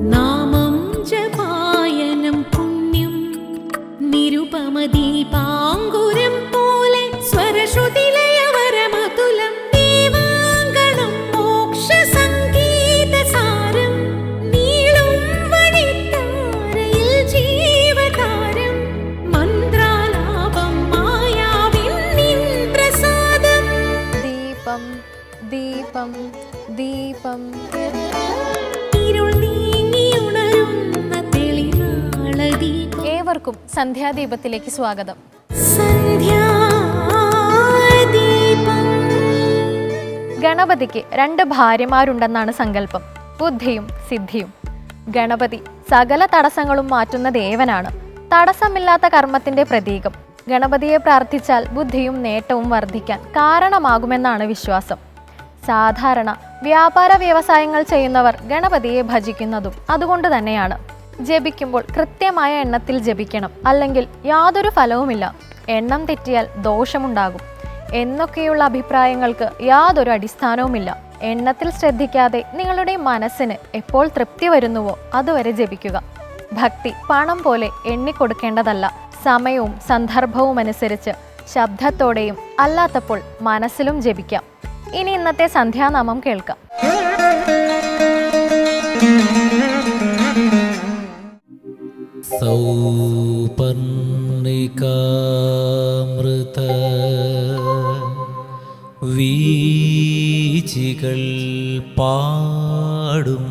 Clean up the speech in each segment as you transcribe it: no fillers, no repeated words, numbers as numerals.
നാമം ജപായനം പുണ്യം നിരുപമദീപാങ്കുരം പോലെ സ്വരശ്രുതിലയവരമതുലം ദീവാങ്കണം മോക്ഷസംഗീതസാരം നീളും വഴിത്താരയിൽ ജീവതാരം മന്ത്രാലാപം മായാവിൻ നിൻ പ്രസാദം. ദീപം ദീപം ദീപം. ഏവർക്കും സന്ധ്യാദീപത്തിലേക്ക് സ്വാഗതം. ഗണപതിക്ക് 2 ഭാര്യമാരുണ്ടെന്നാണ് സങ്കല്പം, ബുദ്ധിയും സിദ്ധിയും. ഗണപതി സകല തടസ്സങ്ങളും മാറ്റുന്ന ദേവനാണ്, തടസ്സമില്ലാത്ത കർമ്മത്തിന്റെ പ്രതീകം. ഗണപതിയെ പ്രാർത്ഥിച്ചാൽ ബുദ്ധിയും നേട്ടവും വർദ്ധിക്കാൻ കാരണമാകുമെന്നാണ് വിശ്വാസം. സാധാരണ വ്യാപാര വ്യവസായങ്ങൾ ചെയ്യുന്നവർ ഗണപതിയെ ഭജിക്കുന്നതും അതുകൊണ്ട് തന്നെയാണ്. ജപിക്കുമ്പോൾ കൃത്യമായ എണ്ണത്തിൽ ജപിക്കണം, അല്ലെങ്കിൽ യാതൊരു ഫലവുമില്ല. എണ്ണം തെറ്റിയാൽ ദോഷമുണ്ടാകും എന്നൊക്കെയുള്ള അഭിപ്രായങ്ങൾക്ക് യാതൊരു അടിസ്ഥാനവുമില്ല. എണ്ണത്തിൽ ശ്രദ്ധിക്കാതെ നിങ്ങളുടെ മനസ്സിന് എപ്പോൾ തൃപ്തി വരുന്നുവോ അതുവരെ ജപിക്കുക. ഭക്തി പണം പോലെ എണ്ണിക്കൊടുക്കേണ്ടതല്ല. സമയവും സന്ദർഭവും അനുസരിച്ച് ശബ്ദത്തോടെയും അല്ലാത്തപ്പോൾ മനസ്സിലും ജപിക്കാം. ഇനി ഇന്നത്തെ സന്ധ്യാനാമം കേൾക്കാം. സൗപർണികാമൃത വീചികൾ പാടും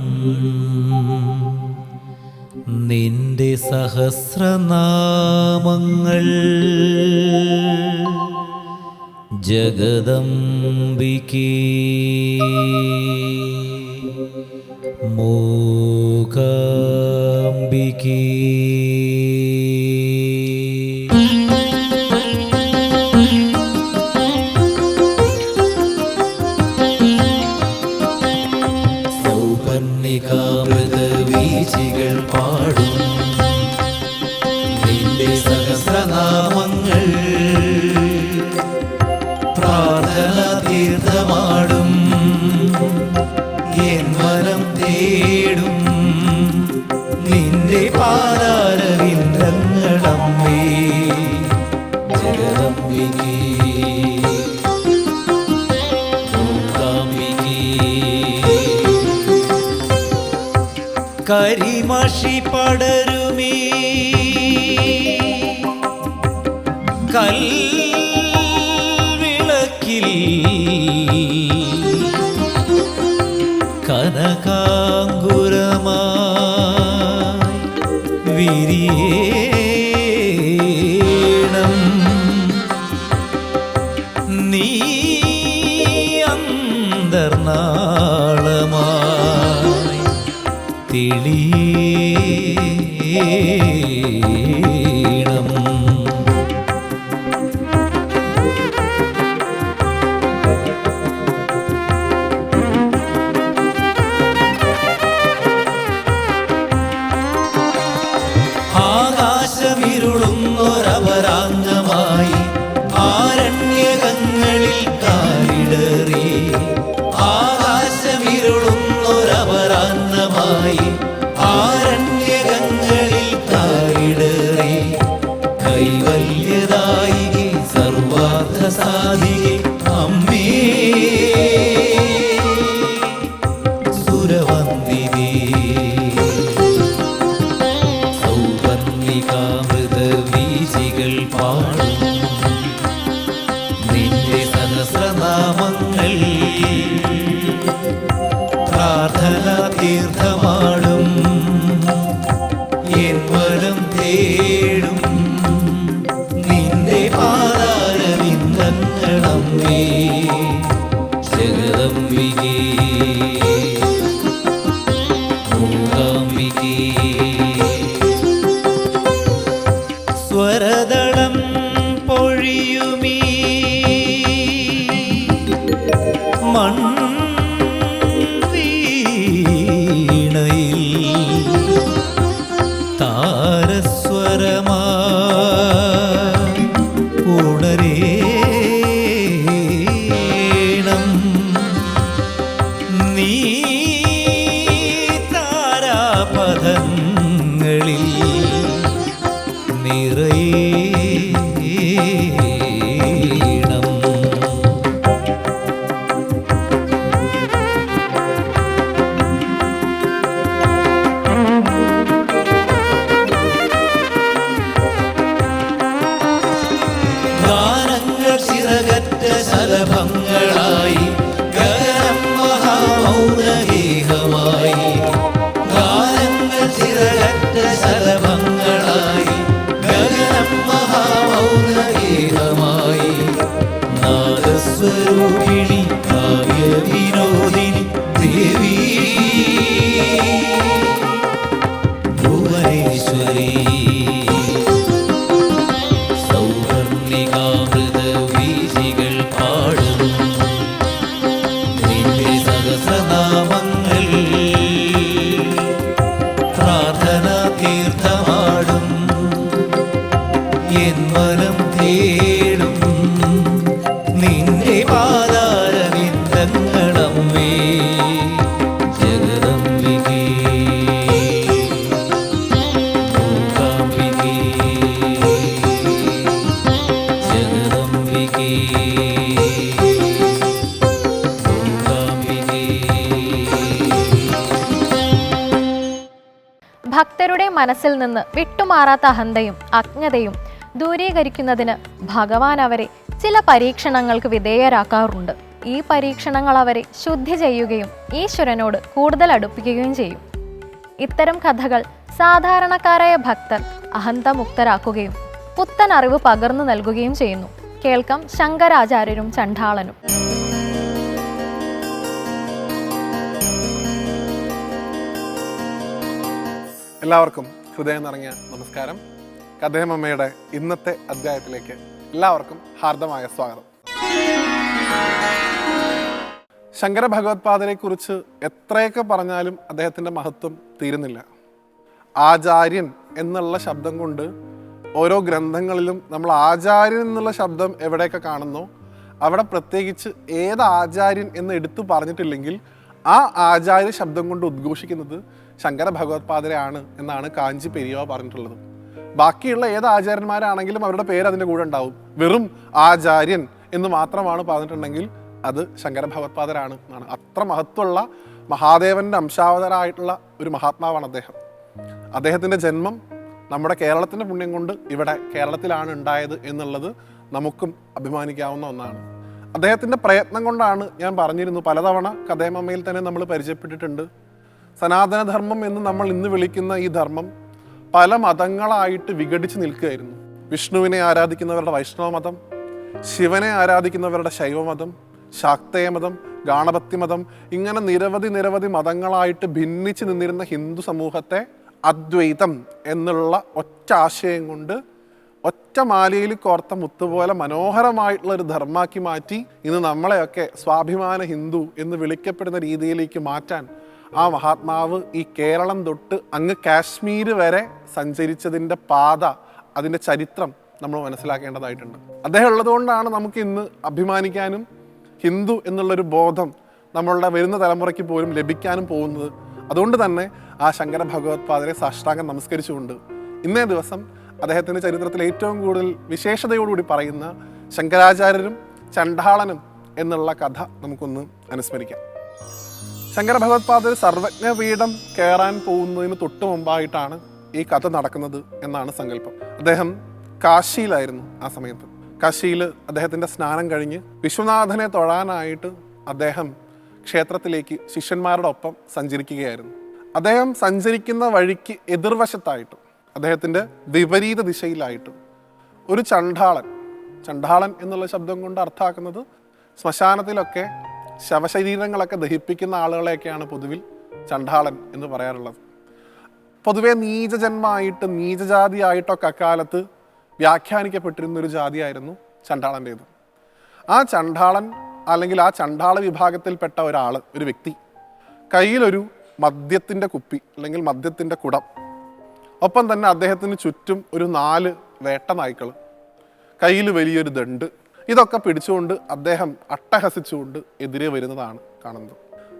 നിന്റെ സഹസ്രനാമങ്ങൾ ജഗദംബികേ മൂകാംബികേ. സൗപർണികാമൃത വീചികൾ പാടും നിന്റെ സഹസ്രനാമങ്ങൾ പ്രാർത്ഥന തീർത്ഥമാടും എൻ മനം തേടും നിന്റെ പാദാരവിന്ദങ്ങളമ്മേ ജഗദംബികേ മൂകാംബികേ. കരിമഷി പടരുമേ കൽവിളക്കിൽ കനകാങ്കുരമായി വിരിയേണം നീ അന്തർനാളമായി തെളിയേണം. ആകാശമിരുളുന്നൊരപരാംഗമായി ആരണ്യകങ്ങളിൽ കാലിടറി ആകാശമിരുളുന്നൊരപരാംഗമായി ആരണ്യകങ്ങളിൽ കാലിടറി കൈവല്യദായികെ സർവാർത്ഥസാധികെ അമ്മേ സുരവന്ദിനേ. സൗപർണികാമൃത വീചികൾ പാടും നിന്റെ സഹസ്രനാമങ്ങൾ പ്രാർത്ഥന തീർത്ഥമാടും എൻ മനം തേടും നിന്റെ പാദാരവിന്ദങ്ങളമ്മേ ജഗദംബികേ മൂകാംബികേ. സ്വരദളം പൊഴിയുമീ മൺവീണയിൽ താരസ്വരമായി ഉണരേണം നീ താരാപ പദങ്ങളിൽ നിറയണം. ഗാനങ്ങൾ ചിറകറ്റ ശലഭങ്ങളായി ഗഗനം മഹാമൗനഗേഹമായി. ഗാനങ്ങൾ ചിറകറ്റ ശലഭങ്ങളായി ഗഗനം മഹാമൗനഗേഹമായി. നാദസ്വരൂപിണി കാവ്യവിനോദിനി ദേവി ഭുവനേശ്വരി വീശികൾ പാടും നിന്റെ സഹസ്രനാമങ്ങൾ പ്രാർത്ഥന തീർത്ഥമാടും. എൻ മനം തേടും നിന്റെ പാതാരവിന്ദങ്ങളമ്മേ ജഗദംബികേ മൂകാംബികേ ജഗദംബികേ മൂകാംബികേ. ഭക്തരുടെ മനസ്സിൽ നിന്ന് വിട്ടുമാറാത്ത അഹന്തയും അജ്ഞതയും ദൂരീകരിക്കുന്നതിന് ഭഗവാൻ അവരെ ചില പരീക്ഷണങ്ങൾക്ക് വിധേയരാക്കാറുണ്ട്. ഈ പരീക്ഷണങ്ങൾ അവരെ ശുദ്ധി ചെയ്യുകയും ഈശ്വരനോട് കൂടുതൽ അടുപ്പിക്കുകയും ചെയ്യും. ഇത്തരം കഥകൾ സാധാരണക്കാരായ ഭക്തർ അഹന്തമുക്തരാക്കുകയും പുത്തൻ അറിവ് പകർന്നു നൽകുകയും ചെയ്യുന്നു. കേൾക്കാം ശങ്കരാചാര്യരും ചണ്ഡാളനും. എല്ലാവർക്കും ഹൃദയം നിറഞ്ഞ നമസ്കാരം. കഥേമമ്മയുടെ ഇന്നത്തെ അധ്യായത്തിലേക്ക് എല്ലാവർക്കും ഹാർദമായ സ്വാഗതം. ശങ്കര ഭഗവത്പാദരെ കുറിച്ച് എത്രയൊക്കെ പറഞ്ഞാലും അദ്ദേഹത്തിൻ്റെ മഹത്വം തീരുന്നില്ല. ആചാര്യൻ എന്നുള്ള ശബ്ദം കൊണ്ട് ഓരോ ഗ്രന്ഥങ്ങളിലും നമ്മൾ ആചാര്യൻ എന്നുള്ള ശബ്ദം എവിടെയൊക്കെ കാണുന്നോ അവിടെ പ്രത്യേകിച്ച് ഏത് ആചാര്യൻ എന്ന് എടുത്തു പറഞ്ഞിട്ടില്ലെങ്കിൽ ആ ആചാര്യ ശബ്ദം കൊണ്ട് ഉദ്ഘോഷിക്കുന്നത് ശങ്കര ഭഗവത്പാദരെയാണ് എന്നാണ് കാഞ്ചി പെരിയാവ് പറഞ്ഞിട്ടുള്ളത്. ബാക്കിയുള്ള ഏത് ആചാര്യന്മാരാണെങ്കിലും അവരുടെ പേര് അതിൻ്റെ കൂടെ ഉണ്ടാവും. വെറും ആചാര്യൻ എന്ന് മാത്രമാണ് പറഞ്ഞിട്ടുണ്ടെങ്കിൽ അത് ശങ്കര ഭഗവത്പാദരാണ് എന്നാണ്. അത്ര മഹത്വമുള്ള മഹാദേവൻ്റെ അംശാവതാരമായിട്ടുള്ള ഒരു മഹാത്മാവാണ് അദ്ദേഹം. അദ്ദേഹത്തിൻ്റെ ജന്മം നമ്മുടെ കേരളത്തിൻ്റെ പുണ്യം കൊണ്ട് ഇവിടെ കേരളത്തിലാണ് ഉണ്ടായത് എന്നുള്ളത് നമുക്കും അഭിമാനിക്കാവുന്ന ഒന്നാണ്. അദ്ദേഹത്തിൻ്റെ പ്രയത്നം കൊണ്ടാണ്, ഞാൻ പറഞ്ഞിരുന്നു പലതവണ കഥേമമ്മയിൽ തന്നെ നമ്മൾ പരിചയപ്പെട്ടിട്ടുണ്ട്, സനാതനധർമ്മം എന്ന് നമ്മൾ ഇന്ന് വിളിക്കുന്ന ഈ ധർമ്മം പല മതങ്ങളായിട്ട് വിഘടിച്ച് നിൽക്കുകയായിരുന്നു. വിഷ്ണുവിനെ ആരാധിക്കുന്നവരുടെ വൈഷ്ണവ മതം, ശിവനെ ആരാധിക്കുന്നവരുടെ ശൈവമതം, ശാക്തേയമതം, ഗാണപത്യമതം, ഇങ്ങനെ നിരവധി മതങ്ങളായിട്ട് ഭിന്നിച്ച് നിന്നിരുന്ന ഹിന്ദു സമൂഹത്തെ അദ്വൈതം എന്നുള്ള ഒറ്റ ആശയം കൊണ്ട് ഒറ്റ മാലയിൽ കോർത്ത മുത്തുപോലെ മനോഹരമായിട്ടുള്ള ഒരു ധർമ്മാക്കി മാറ്റി ഇന്ന് നമ്മളെയൊക്കെ സ്വാഭിമാന ഹിന്ദു എന്ന് വിളിക്കപ്പെടുന്ന രീതിയിലേക്ക് മാറ്റാൻ ആ മഹാത്മാവ് ഈ കേരളം തൊട്ട് അങ്ങ് കാശ്മീർ വരെ സഞ്ചരിച്ചതിൻ്റെ പാത, അതിൻ്റെ ചരിത്രം നമ്മൾ മനസ്സിലാക്കേണ്ടതായിട്ടുണ്ട്. അദ്ദേഹം ഉള്ളതുകൊണ്ടാണ് നമുക്ക് ഇന്ന് അഭിമാനിക്കാനും ഹിന്ദു എന്നുള്ളൊരു ബോധം നമ്മളുടെ വരുന്ന തലമുറയ്ക്ക് പോലും ലഭിക്കാനും പോകുന്നത്. അതുകൊണ്ട് തന്നെ ആ ശങ്കര ഭഗവത്പാദരെ സാഷ്ടാംഗം നമസ്കരിച്ചുകൊണ്ട് ഇന്നേ ദിവസം അദ്ദേഹത്തിൻ്റെ ചരിത്രത്തിൽ ഏറ്റവും കൂടുതൽ വിശേഷതയോടുകൂടി പറയുന്ന ശങ്കരാചാര്യരും ചണ്ഡാളനും എന്നുള്ള കഥ നമുക്കൊന്ന് അനുസ്മരിക്കാം. ശങ്കര ഭഗവത്പാദർ സർവജ്ഞപീഠം കയറാൻ പോകുന്നതിന് തൊട്ട് മുമ്പായിട്ടാണ് ഈ കഥ നടക്കുന്നത് എന്നാണ് സങ്കല്പം. അദ്ദേഹം കാശിയിലായിരുന്നു ആ സമയത്ത്. കാശിയിൽ അദ്ദേഹത്തിൻ്റെ സ്നാനം കഴിഞ്ഞ് വിശ്വനാഥനെ തൊഴാനായിട്ട് അദ്ദേഹം ക്ഷേത്രത്തിലേക്ക് ശിഷ്യന്മാരുടെ ഒപ്പം സഞ്ചരിക്കുകയായിരുന്നു. അദ്ദേഹം സഞ്ചരിക്കുന്ന വഴിക്ക് എതിർവശത്തായിട്ട്, അദ്ദേഹത്തിൻ്റെ വിപരീത ദിശയിലായിട്ട് ഒരു ചണ്ഡാളൻ എന്നുള്ള ശബ്ദം കൊണ്ട് അർത്ഥാക്കുന്നത് ശ്മശാനത്തിലൊക്കെ ശവശരീരങ്ങളൊക്കെ ദഹിപ്പിക്കുന്ന ആളുകളെയൊക്കെയാണ് പൊതുവിൽ ചണ്ഡാളൻ എന്ന് പറയാറുള്ളത്. പൊതുവെ നീചജന്മമായിട്ട് നീചജാതിയായിട്ടൊക്കെ അക്കാലത്ത് വ്യാഖ്യാനിക്കപ്പെട്ടിരുന്നൊരു ജാതിയായിരുന്നു ചണ്ഡാളൻ്റേത്. ആ ചണ്ഡാളൻ അല്ലെങ്കിൽ ആ ചണ്ഡാള വിഭാഗത്തിൽപ്പെട്ട ഒരു വ്യക്തി കയ്യിലൊരു മദ്യത്തിൻ്റെ കുപ്പി അല്ലെങ്കിൽ മദ്യത്തിൻ്റെ കുടം, ഒപ്പം തന്നെ അദ്ദേഹത്തിന് ചുറ്റും ഒരു 4 വേട്ട നായ്ക്കൾ, കയ്യിൽ വലിയൊരു ദണ്ട്, ഇതൊക്കെ പിടിച്ചുകൊണ്ട് അദ്ദേഹം അട്ടഹസിച്ചുകൊണ്ട് എതിരെ വരുന്നതാണ് കാണുന്നത്.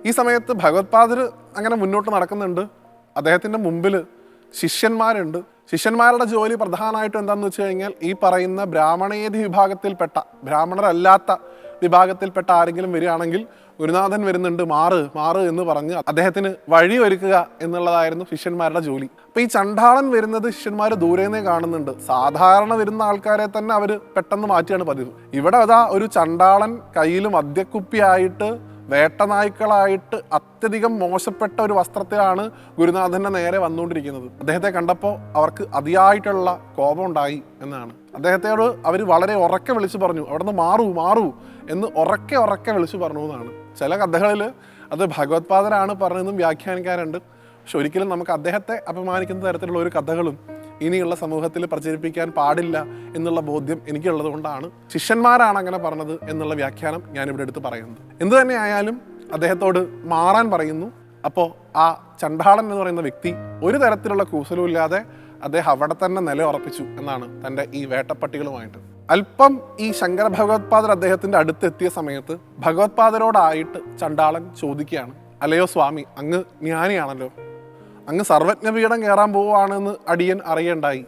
ഈ സമയത്ത് ഭഗവത്പാദർ അങ്ങനെ മുന്നോട്ട് നടക്കുന്നുണ്ട്. അദ്ദേഹത്തിൻ്റെ മുമ്പിൽ ശിഷ്യന്മാരുണ്ട്. ശിഷ്യന്മാരുടെ ജോലി പ്രധാനമായിട്ടും എന്താണെന്ന് വെച്ച് കഴിഞ്ഞാൽ ഈ പറയുന്ന ബ്രാഹ്മണേതി വിഭാഗത്തിൽപ്പെട്ട, ബ്രാഹ്മണരല്ലാത്ത വിഭാഗത്തിൽപ്പെട്ട ആരെങ്കിലും വരികയാണെങ്കിൽ ഗുരുനാഥൻ വരുന്നുണ്ട്, മാറ് എന്ന് പറഞ്ഞ് അദ്ദേഹത്തിന് വഴി ഒരുക്കുക എന്നുള്ളതായിരുന്നു ശിഷ്യന്മാരുടെ ജോലി. അപ്പോൾ ഈ ചണ്ടാളൻ വരുന്നത് ശിഷ്യന്മാർ ദൂരെ നിന്നേ കാണുന്നുണ്ട്. സാധാരണ വരുന്ന ആൾക്കാരെ തന്നെ അവർ പെട്ടെന്ന് മാറ്റിയാണ് പതിവ്. ഇവിടെ അതാ ഒരു ചണ്ടാളൻ കയ്യിൽ മദ്യക്കുപ്പിയായിട്ട് വേട്ടനായ്ക്കളായിട്ട് അത്യധികം മോശപ്പെട്ട ഒരു വസ്ത്രത്തിലാണ് ഗുരുനാഥൻ്റെ നേരെ വന്നുകൊണ്ടിരിക്കുന്നത്. അദ്ദേഹത്തെ കണ്ടപ്പോൾ അവർക്ക് അതിയായിട്ടുള്ള കോപം ഉണ്ടായി എന്നാണ്. അദ്ദേഹത്തോട് അവർ വളരെ ഉറക്കെ വിളിച്ചു പറഞ്ഞു, അവിടെ നിന്ന് മാറൂ എന്ന് ഉറക്കെ വിളിച്ചു പറഞ്ഞു എന്നാണ്. ചില കഥകളിൽ അത് ഭഗവത്പാദരാണ് പറഞ്ഞതെന്നും വ്യാഖ്യാനിക്കാറുണ്ട്. പക്ഷെ ഒരിക്കലും നമുക്ക് അദ്ദേഹത്തെ അപമാനിക്കുന്ന തരത്തിലുള്ള ഒരു കഥകളും ഇനിയുള്ള സമൂഹത്തിൽ പ്രചരിപ്പിക്കാൻ പാടില്ല എന്നുള്ള ബോധ്യം എനിക്കുള്ളത് കൊണ്ടാണ് ശിഷ്യന്മാരാണ് അങ്ങനെ പറഞ്ഞത് എന്നുള്ള വ്യാഖ്യാനം ഞാനിവിടെ എടുത്ത് പറയുന്നത്. എന്തു തന്നെ ആയാലും അദ്ദേഹത്തോട് മാറാൻ പറയുന്നു. അപ്പോൾ ആ ചണ്ടാളൻ എന്ന് പറയുന്ന വ്യക്തി ഒരു തരത്തിലുള്ള കൂസലും ഇല്ലാതെ അദ്ദേഹം അവിടെ തന്നെ നിലയുറപ്പിച്ചു എന്നാണ് തൻ്റെ ഈ വേട്ടപ്പട്ടികളുമായിട്ട്. അല്പം ഈ ശങ്കര ഭഗവത്പാദർ അദ്ദേഹത്തിൻ്റെ അടുത്തെത്തിയ സമയത്ത് ഭഗവത്പാദരോടായിട്ട് ചണ്ടാളൻ ചോദിക്കുകയാണ്, അല്ലയോ സ്വാമി, അങ്ങ് ജ്ഞാനിയാണല്ലോ, അങ്ങ് സർവജ്ഞപീഠം കയറാൻ പോവുകയാണെന്ന് അടിയൻ അറിയണ്ടായി.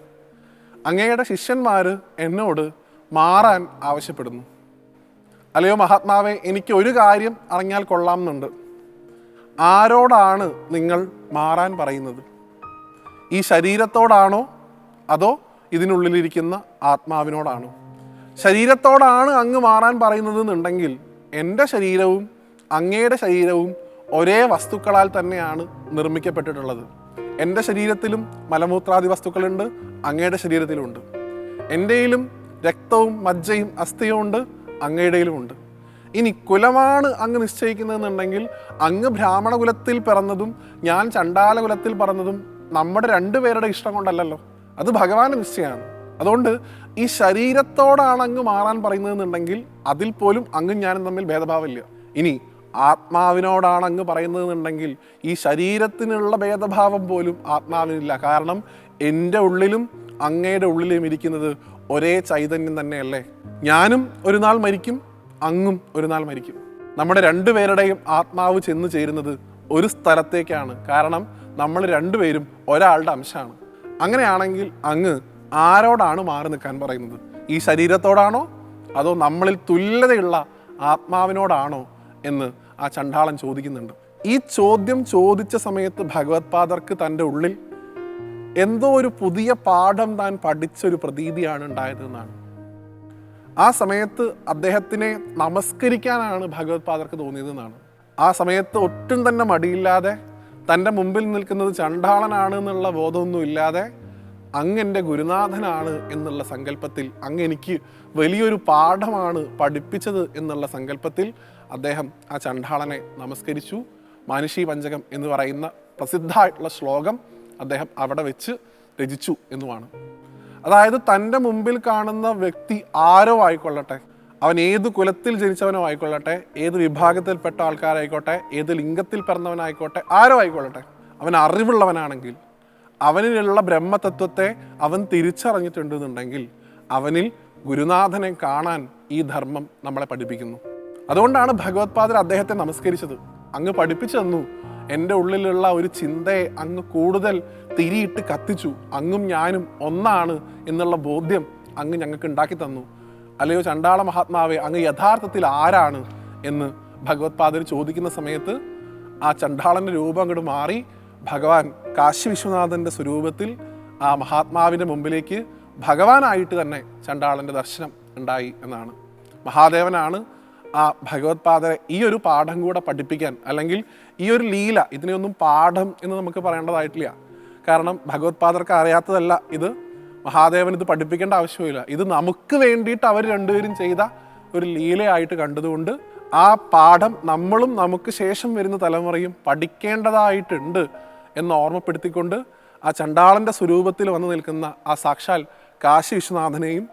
അങ്ങയുടെ ശിഷ്യന്മാർ എന്നോട് മാറാൻ ആവശ്യപ്പെടുന്നു. അല്ലയോ മഹാത്മാവേ, എനിക്ക് ഒരു കാര്യം അറിഞ്ഞാൽ കൊള്ളാമെന്നുണ്ട്. ആരോടാണ് നിങ്ങൾ മാറാൻ പറയുന്നത്? ഈ ശരീരത്തോടാണോ അതോ ഇതിനുള്ളിലിരിക്കുന്ന ആത്മാവിനോടാണോ? ശരീരത്തോടാണ് അങ്ങ് മാറാൻ പറയുന്നത് എന്നുണ്ടെങ്കിൽ എൻ്റെ ശരീരവും അങ്ങയുടെ ശരീരവും ഒരേ വസ്തുക്കളാൽ തന്നെയാണ് നിർമ്മിക്കപ്പെട്ടിട്ടുള്ളത്. എൻ്റെ ശരീരത്തിലും മലമൂത്രാദി വസ്തുക്കളുണ്ട്, അങ്ങയുടെ ശരീരത്തിലുമുണ്ട്. എൻ്റെയിലും രക്തവും മജ്ജയും അസ്ഥിയും ഉണ്ട്, അങ്ങയുടെയിലും ഉണ്ട്. ഇനി കുലമാണ് അങ്ങ് നിശ്ചയിക്കുന്നതെന്നുണ്ടെങ്കിൽ അങ്ങ് ബ്രാഹ്മണ കുലത്തിൽ പിറന്നതും ഞാൻ ചണ്ടാല കുലത്തിൽ പിറന്നതും നമ്മുടെ രണ്ടുപേരുടെ ഇഷ്ടം കൊണ്ടല്ലല്ലോ, അത് ഭഗവാന്റെ നിശ്ചയമാണ്. അതുകൊണ്ട് ഈ ശരീരത്തോടാണ് അങ്ങ് മാറാൻ പറയുന്നതെന്നുണ്ടെങ്കിൽ അതിൽ പോലും അങ്ങും ഞാനും തമ്മിൽ ഭേദഭാവമില്ല. ഇനി ആത്മാവിനോടാണ് അങ്ങ് പറയുന്നതെന്നുണ്ടെങ്കിൽ ഈ ശരീരത്തിനുള്ള ഭേദഭാവം പോലും ആത്മാവിനില്ല. കാരണം എൻ്റെ ഉള്ളിലും അങ്ങയുടെ ഉള്ളിലും ഇരിക്കുന്നത് ഒരേ ചൈതന്യം തന്നെയല്ലേ. ഞാനും ഒരു നാൾ മരിക്കും, അങ്ങും ഒരു നാൾ മരിക്കും. നമ്മുടെ രണ്ടുപേരുടെയും ആത്മാവ് ചെന്ന് ചേരുന്നത് ഒരു സ്ഥലത്തേക്കാണ്. കാരണം നമ്മൾ രണ്ടുപേരും ഒരാളുടെ അംശമാണ്. അങ്ങനെയാണെങ്കിൽ അങ്ങ് ആരോടാണ് മാറി നിൽക്കാൻ പറയുന്നത്? ഈ ശരീരത്തോടാണോ അതോ നമ്മളിൽ തുല്യതയുള്ള ആത്മാവിനോടാണോ എന്ന് ആ ചണ്ടാളൻ ചോദിക്കുന്നുണ്ട്. ഈ ചോദ്യം ചോദിച്ച സമയത്ത് ഭഗവത്പാദർക്ക് തൻ്റെ ഉള്ളിൽ എന്തോ ഒരു പുതിയ പാഠം താൻ പഠിച്ചൊരു പ്രതീതിയാണ് ഉണ്ടായതെന്നാണ്. ആ സമയത്ത് അദ്ദേഹത്തിനെ നമസ്കരിക്കാനാണ് ഭഗവത്പാദർക്ക് തോന്നിയതെന്നാണ്. ആ സമയത്ത് ഒട്ടും തന്നെ മടിയില്ലാതെ തൻ്റെ മുമ്പിൽ നിൽക്കുന്നത് ചണ്ടാളനാണ് എന്നുള്ള ബോധമൊന്നും ഇല്ലാതെ അങ്ങ് എൻ്റെ ഗുരുനാഥനാണ് എന്നുള്ള സങ്കല്പത്തിൽ, അങ്ങ് എനിക്ക് വലിയൊരു പാഠമാണ് പഠിപ്പിച്ചത് എന്നുള്ള സങ്കല്പത്തിൽ അദ്ദേഹം ആ ചണ്ടാളനെ നമസ്കരിച്ചു. മാനുഷി പഞ്ചകം എന്ന് പറയുന്ന പ്രസിദ്ധമായിട്ടുള്ള ശ്ലോകം അദ്ദേഹം അവിടെ വെച്ച് രചിച്ചു എന്നുമാണ്. അതായത് തൻ്റെ മുമ്പിൽ കാണുന്ന വ്യക്തി ആരോ ആയിക്കൊള്ളട്ടെ, അവൻ ഏത് കുലത്തിൽ ജനിച്ചവനോ ആയിക്കൊള്ളട്ടെ, ഏത് വിഭാഗത്തിൽപ്പെട്ട ആൾക്കാരായിക്കോട്ടെ, ഏത് ലിംഗത്തിൽ പിറന്നവനായിക്കോട്ടെ, ആരോ ആയിക്കൊള്ളട്ടെ, അവൻ അറിവുള്ളവനാണെങ്കിൽ അവനിലുള്ള ബ്രഹ്മതത്വത്തെ അവൻ തിരിച്ചറിഞ്ഞിട്ടുണ്ടെന്നുണ്ടെങ്കിൽ അവനിൽ ഗുരുനാഥനെ കാണാൻ ഈ ധർമ്മം നമ്മളെ പഠിപ്പിക്കുന്നു. അതുകൊണ്ടാണ് ഭഗവത്പാദർ അദ്ദേഹത്തെ നമസ്കരിച്ചത്. അങ്ങ് പഠിപ്പിച്ചു തന്നു, എൻ്റെ ഉള്ളിലുള്ള ഒരു ചിന്തയെ അങ്ങ് കൂടുതൽ തിരിയിട്ട് കത്തിച്ചു. അങ്ങും ഞാനും ഒന്നാണ് എന്നുള്ള ബോധ്യം അങ്ങ് ഞങ്ങൾക്ക് ഉണ്ടാക്കി തന്നു. അല്ലയോ ചണ്ടാള മഹാത്മാവേ, അങ്ങ് യഥാർത്ഥത്തിൽ ആരാണ് എന്ന് ഭഗവത്പാദർ ചോദിക്കുന്ന സമയത്ത് ആ ചണ്ടാളൻ്റെ രൂപം അങ്ങോട്ട് മാറി ഭഗവാൻ കാശി വിശ്വനാഥൻ്റെ സ്വരൂപത്തിൽ ആ മഹാത്മാവിൻ്റെ മുമ്പിലേക്ക് ഭഗവാനായിട്ട് തന്നെ ചണ്ടാളൻ്റെ ദർശനം ഉണ്ടായി എന്നാണ്. മഹാദേവനാണ് ആ ഭഗവത്പാദരെ ഈ ഒരു പാഠം കൂടെ പഠിപ്പിക്കാൻ, അല്ലെങ്കിൽ ഈ ഒരു ലീല, ഇതിനെയൊന്നും പാഠം എന്ന് നമുക്ക് പറയേണ്ടതായിട്ടില്ല. കാരണം ഭഗവത്പാദർക്ക് അറിയാത്തതല്ല ഇത്, മഹാദേവൻ ഇത് പഠിപ്പിക്കേണ്ട ആവശ്യമില്ല. ഇത് നമുക്ക് വേണ്ടിയിട്ട് അവർ രണ്ടുപേരും ചെയ്ത ഒരു ലീലയായിട്ട് കണ്ടതുകൊണ്ട് ആ പാഠം നമ്മളും നമുക്ക് ശേഷം വരുന്ന തലമുറയും പഠിക്കേണ്ടതായിട്ടുണ്ട് എന്ന് ഓർമ്മപ്പെടുത്തിക്കൊണ്ട് ആ ചണ്ടാളൻ്റെ സ്വരൂപത്തിൽ വന്നു നിൽക്കുന്ന ആ സാക്ഷാൽ കാശി വിശ്വനാഥനെയും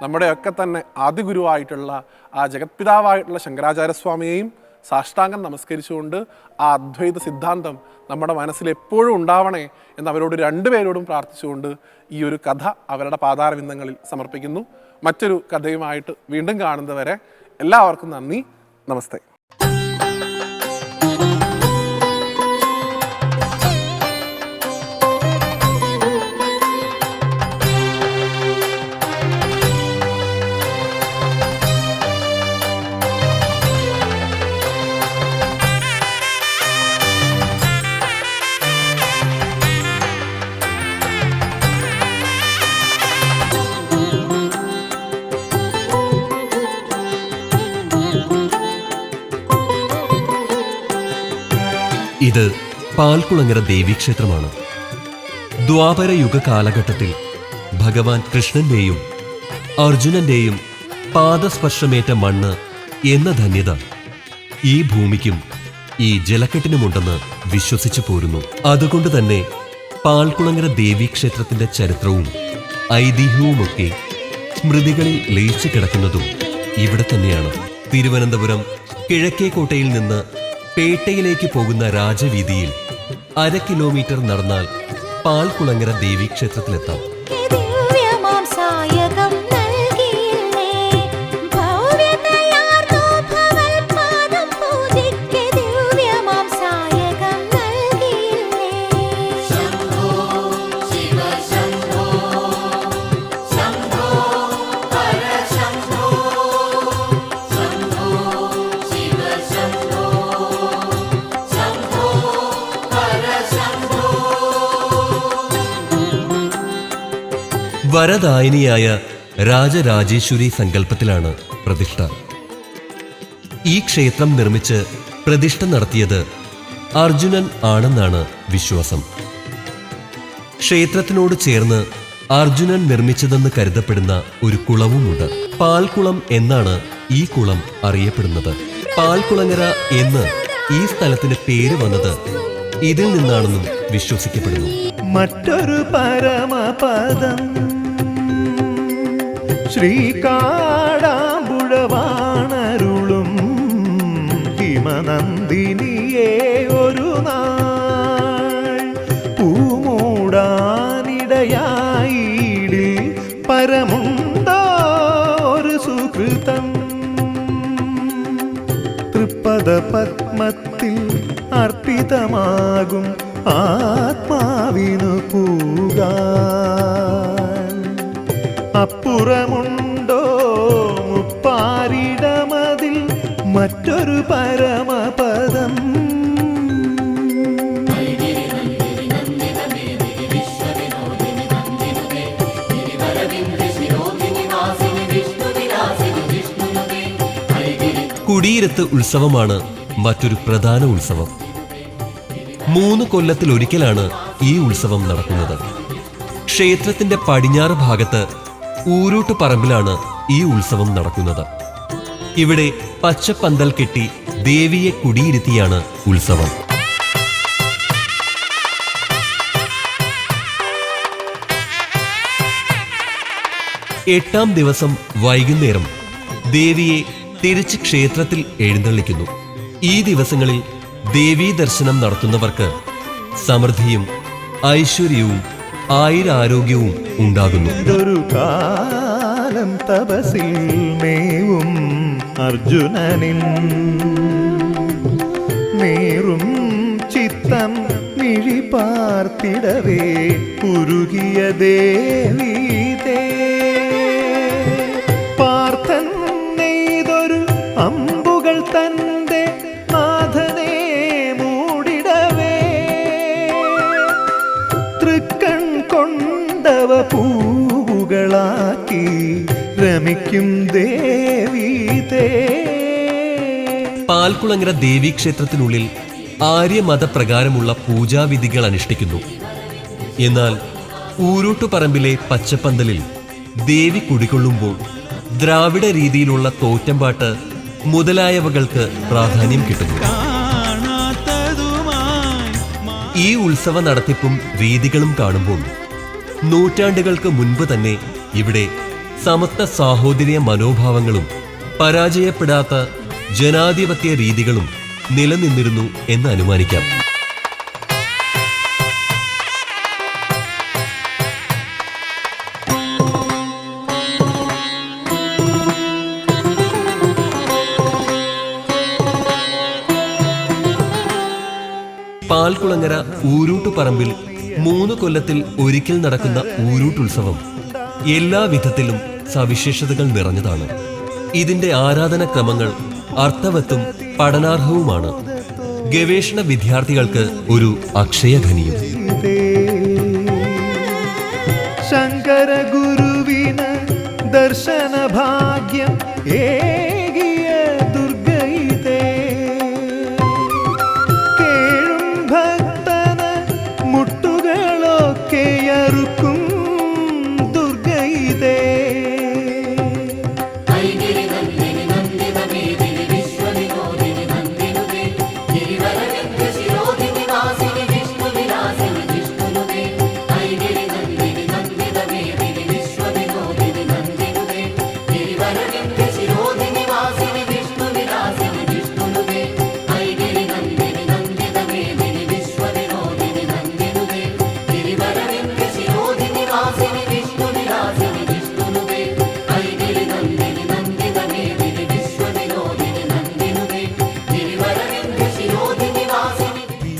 നമ്മുടെയൊക്കെ തന്നെ ആദിഗുരുവായിട്ടുള്ള ആ ജഗത്പിതാവായിട്ടുള്ള ശങ്കരാചാര്യസ്വാമിയെയും സാഷ്ടാംഗം നമസ്കരിച്ചുകൊണ്ട് ആ അദ്വൈത സിദ്ധാന്തം നമ്മുടെ മനസ്സിൽ എപ്പോഴും ഉണ്ടാവണേ എന്ന് അവരോട് രണ്ടുപേരോടും പ്രാർത്ഥിച്ചുകൊണ്ട് ഈ ഒരു കഥ അവരുടെ പാതാരവിന്ദങ്ങളിൽ സമർപ്പിക്കുന്നു. മറ്റൊരു കഥയുമായിട്ട് വീണ്ടും കാണുന്നവരെ എല്ലാവർക്കും നന്ദി, നമസ്തേ. ഇത് പാൽക്കുളങ്ങര ദേവീക്ഷേത്രമാണ്. ദ്വാപരയുഗ കാലഘട്ടത്തിൽ ഭഗവാൻ കൃഷ്ണന്റെയും അർജുനന്റെയും പാദസ്പർശമേറ്റ മണ്ണ് എന്ന ധന്യത ഈ ഭൂമിക്കും ഈ ജലക്കെട്ടിനുമുണ്ടെന്ന് വിശ്വസിച്ചു പോരുന്നു. അതുകൊണ്ട് തന്നെ പാൽക്കുളങ്ങര ദേവീക്ഷേത്രത്തിന്റെ ചരിത്രവും ഐതിഹ്യവുമൊക്കെ സ്മൃതികളിൽ ലയിച്ചു കിടക്കുന്നതും ഇവിടെ തന്നെയാണ്. തിരുവനന്തപുരം കിഴക്കേക്കോട്ടയിൽ നിന്ന് പേട്ടയിലേക്ക് പോകുന്ന രാജവീതിയിൽ 1/2 കിലോമീറ്റർ നടന്നാൽ പാൽക്കുളങ്ങര ദേവീക്ഷേത്രത്തിലെത്താം. ദിവ്യമാം സായകം നൽകിയില്ലേ ഭവ്യതയാർന്നു ഭവൽപാദം പൂജിക്ക് ദിവ്യമാം സായകം നൽകിയില്ലേ ശംഭോ ശിവ ശംഭോ ശംഭോ പരശംഭോ ശംഭോ ശിവ ശംഭോ ശംഭോ പരശംഭോ. വരദായിനിയായ രാജരാജേശ്വരി സങ്കല്പത്തിലാണ് പ്രതിഷ്ഠ. ഈ ക്ഷേത്രം നിർമ്മിച്ച് പ്രതിഷ്ഠ നടത്തിയത് അർജുനൻ ആണെന്നാണ് വിശ്വാസം. ക്ഷേത്രത്തിനോട് ചേർന്ന് അർജുനൻ നിർമ്മിച്ചതെന്ന് കരുതപ്പെടുന്ന ഒരു കുളവുമുണ്ട്. പാൽക്കുളം എന്നാണ് ഈ കുളം അറിയപ്പെടുന്നത്. പാൽക്കുളങ്ങര എന്ന് ഈ സ്ഥലത്തിന് പേര് വന്നത് ഇതിൽ നിന്നാണെന്നും വിശ്വസിക്കപ്പെടുന്നു. മറ്റൊരു പരമപദം ശ്രീകാടാമ്പുഴവാണരുളും ഹിമനന്ദിനിയെ ഒരു നാൾ പൂമൂടാനിടയായിടി പരമുണ്ടോ ഒരു സുകൃതം. തൃപ്പദ പത്മത്തിൽ അർപ്പിതമാകും ആത്മാവിനു പൂകാൻ അപ്പുറമുണ്ടോ മുപ്പാരിടമതിൽ മറ്റൊരു പരമപദം. കുടിയിരുത്ത് ഉത്സവമാണ് മറ്റൊരു പ്രധാന ഉത്സവം. 3 കൊല്ലത്തിലൊരിക്കലാണ് ഈ ഉത്സവം നടക്കുന്നത്. ക്ഷേത്രത്തിന്റെ പടിഞ്ഞാറ് ഭാഗത്ത് ഊരൂട്ട് പറമ്പിലാണ് ഈ ഉത്സവം നടക്കുന്നത്. ഇവിടെ പച്ചപ്പന്തൽ കെട്ടി ദേവിയെ കുടിയിരുത്തിയാണ് ഉത്സവം. എട്ടാം ദിവസം വൈകുന്നേരം ദേവിയെ തിരിച്ച് ക്ഷേത്രത്തിൽ എഴുന്നള്ളിക്കുന്നു. ഈ ദിവസങ്ങളിൽ ദേവീ ദർശനം നടത്തുന്നവർക്ക് സമൃദ്ധിയും ഐശ്വര്യവും ആയുരാരോഗ്യവും ഉണ്ടാകുന്നു. ഇതൊരു കാലം തപസിൽ മേവും അർജുനനിൻ നേറും ചിത്തം മിഴിപാർത്തിടവേ ഉരുകിയ ദേവീതേ പാർത്ഥൻ നെയ്തൊരു അമ്പുകൾ തന്റെ നാഥനെ മൂടിടവേ തൃക്കൺ കൊണ്ടവ പൂവുകളാക്കി രമിക്കും ദേവീതേ. പാൽക്കുളങ്ങര ദേവീക്ഷേത്രത്തിനുള്ളിൽ ആര്യമതപ്രകാരമുള്ള പൂജാവിധികൾ അനുഷ്ഠിക്കുന്നു. എന്നാൽ ഊരൂട്ടുപറമ്പിലെ പച്ചപ്പന്തലിൽ ദേവി കുടികൊള്ളുമ്പോൾ ദ്രാവിഡ രീതിയിലുള്ള തോറ്റമ്പാട്ട് മുതലായവകൾക്ക് പ്രാധാന്യം കിട്ടുന്നു. ഈ ഉത്സവ നടത്തിപ്പും രീതികളും കാണുമ്പോൾ നൂറ്റാണ്ടുകൾക്ക് മുൻപ് തന്നെ ഇവിടെ സമത്വ സാഹോദര്യ മനോഭാവങ്ങളും പരാജയപ്പെടാത്ത ജനാധിപത്യ രീതികളും നിലനിന്നിരുന്നു എന്ന് അനുമാനിക്കാം. പാൽക്കുളങ്ങര ഊരൂട്ടുപറമ്പിൽ 3 കൊല്ലത്തിൽ ഒരിക്കൽ നടക്കുന്ന ഊരൂട്ടുത്സവം എല്ലാ വിധത്തിലും സവിശേഷതകൾ നിറഞ്ഞതാണ്. ഇതിന്റെ ആരാധനക്രമങ്ങൾ അർത്ഥവത്തും പഠനാർഹവുമാണ്. ഗവേഷണ വിദ്യാർത്ഥികൾക്ക് ഒരു അക്ഷയഖനിയും. ശങ്കര ഗുരുവിന് ദർശന ഭാഗ്യം ഏകിയ ദുർഗയിതേ കേഴും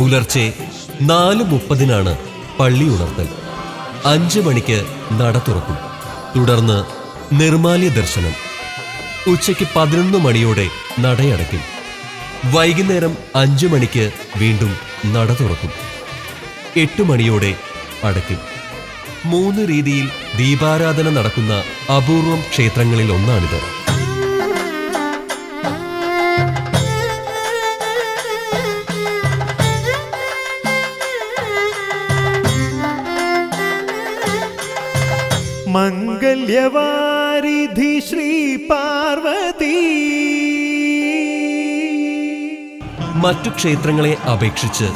പുലർച്ചെ 4:30 പള്ളി ഉണർത്തൽ. 5 മണിക്ക് നട തുറക്കും. തുടർന്ന് നിർമാല്യ ദർശനം. ഉച്ചയ്ക്ക് 11 മണിയോടെ നടയടയ്ക്കും. വൈകുന്നേരം 5 മണിക്ക് വീണ്ടും നട തുറക്കും. 8 മണിയോടെ അടയ്ക്കും. 3 രീതിയിൽ ദീപാരാധന നടക്കുന്ന അപൂർവം ക്ഷേത്രങ്ങളിൽ ഒന്നാണിത്. മംഗല്യവാരിധി ശ്രീ പാർവതി. മറ്റു ക്ഷേത്രങ്ങളെ അപേക്ഷിച്ച്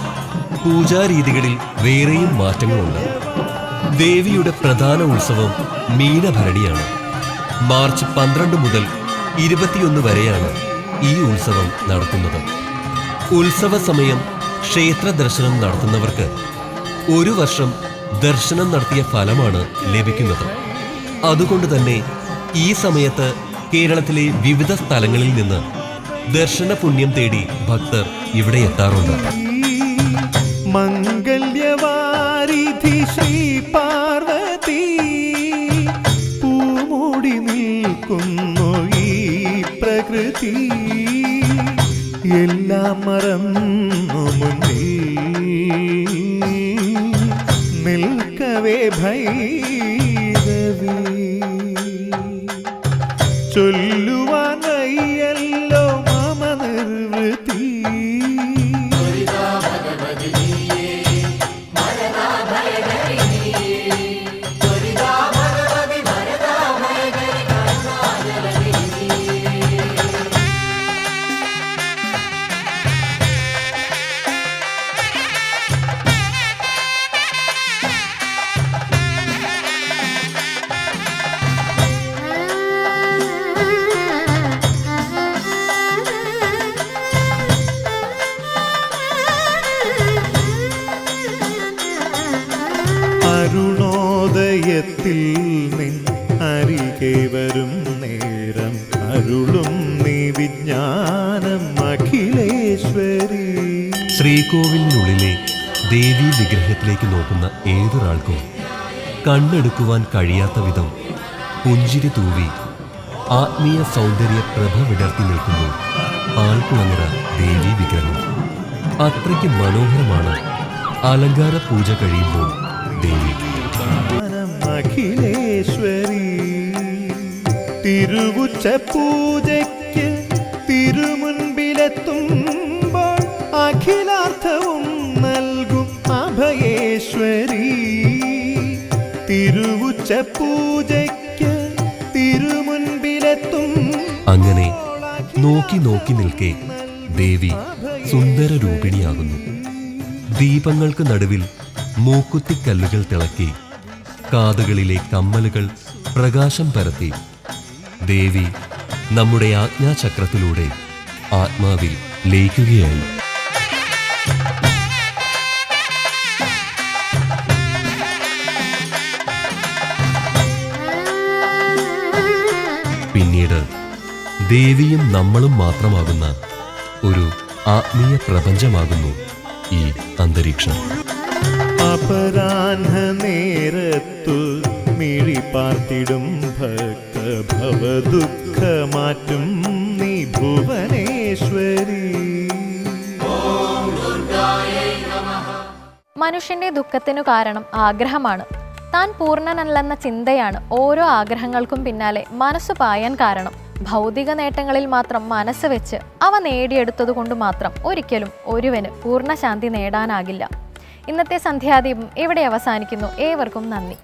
പൂജാരീതികളിൽ വേറെയും മാറ്റങ്ങളുണ്ട്. ദേവിയുടെ പ്രധാന ഉത്സവം മീനഭരണിയാണ്. മാർച്ച് 12 മുതൽ 21 വരെയാണ് ഈ ഉത്സവം നടത്തുന്നത്. ഉത്സവ സമയം ക്ഷേത്ര ദർശനം നടത്തുന്നവർക്ക് 1 വർഷം ദർശനം നടത്തിയ ഫലമാണ് ലഭിക്കുന്നത്. അതുകൊണ്ട് തന്നെ ഈ സമയത്ത് കേരളത്തിലെ വിവിധ സ്ഥലങ്ങളിൽ നിന്ന് ദർശന പുണ്യം തേടി ഭക്തർ ഇവിടെ എത്താറുണ്ട്. മംഗല്യവാരിധി ശ്രീ പാർവതി. പൂമൂടി നിൽക്കുന്നു ഈ പ്രകൃതി. എല്ലാം മറന്നു മുന്നിൽ നിൽക്കവേ ഭൈരവി. ചൊല്ലുവാൻ വയ്യല്ലോ മമ നിർവൃത്തി. അരുണോദയത്തിൽ നിൻ അരികെ വരും നേരം അരുളും നീ വിജ്ഞാനം അഖിലേശ്വരി. ശ്രീകോവിലിനുള്ളിലെ ദേവീ വിഗ്രഹത്തിലേക്ക് നോക്കുന്ന ഏതൊരാൾക്കും കണ്ണെടുക്കുവാൻ കഴിയാത്ത വിധം പുഞ്ചിരി തൂവി ആത്മീയ സൗന്ദര്യ പ്രഭ വിടർത്തി നിൽക്കുന്നു പാൽക്കുളങ്ങര ദേവീ വിഗ്രഹം. അത്രയ്ക്ക് മനോഹരമാണ് അലങ്കാര പൂജ കഴിയുമ്പോൾ ദേവി. അഖിലേശ്വരി. തിരുവുച്ച പൂജയ്ക്ക് തിരുമുൻപിലെത്തുമ്പോൾ അഖിലാർത്ഥവും നൽകും അഭയേശ്വരി. തിരുവുച്ച പൂജയ്ക്ക് തിരുമുൻപിലെത്തും. അങ്ങനെ നോക്കി നോക്കി നിൽക്കെ ദേവി സുന്ദര രൂപിണിയാകുന്നു. ദീപങ്ങൾക്ക് നടുവിൽ മൂക്കുത്തിക്കല്ലുകൾ തിളക്കി കാതുകളിലെ കമ്മലുകൾ പ്രകാശം പരത്തി ദേവി നമ്മുടെ ആജ്ഞാചക്രത്തിലൂടെ ആത്മാവിൽ ലയിക്കുകയായി. പിന്നീട് ദേവിയും നമ്മളും മാത്രമാകുന്ന ഒരു ആത്മീയ പ്രപഞ്ചമാകുന്നു ഈ അന്തരീക്ഷം. അപരാഹ്ന നേരത്തു മിഴി പാർത്തിടും ഭക്ത ഭവദുഃഖമാറ്റും നീ ഭുവനേശ്വരി. മനുഷ്യന്റെ ദുഃഖത്തിനു കാരണം ആഗ്രഹമാണ്. താൻ പൂർണ്ണനല്ലെന്ന ചിന്തയാണ് ഓരോ ആഗ്രഹങ്ങൾക്കും പിന്നാലെ മനസ്സ് പായാൻ കാരണം. ഭൗതിക നേട്ടങ്ങളിൽ മാത്രം മനസ്സ് വെച്ച് അവ നേടിയെടുത്തതുകൊണ്ട് മാത്രം ഒരിക്കലും ഒരുവന് പൂർണ്ണശാന്തി നേടാനാകില്ല. ഇന്നത്തെ സന്ധ്യാദീപം ഇവിടെ അവസാനിക്കുന്നു. ഏവർക്കും നന്ദി.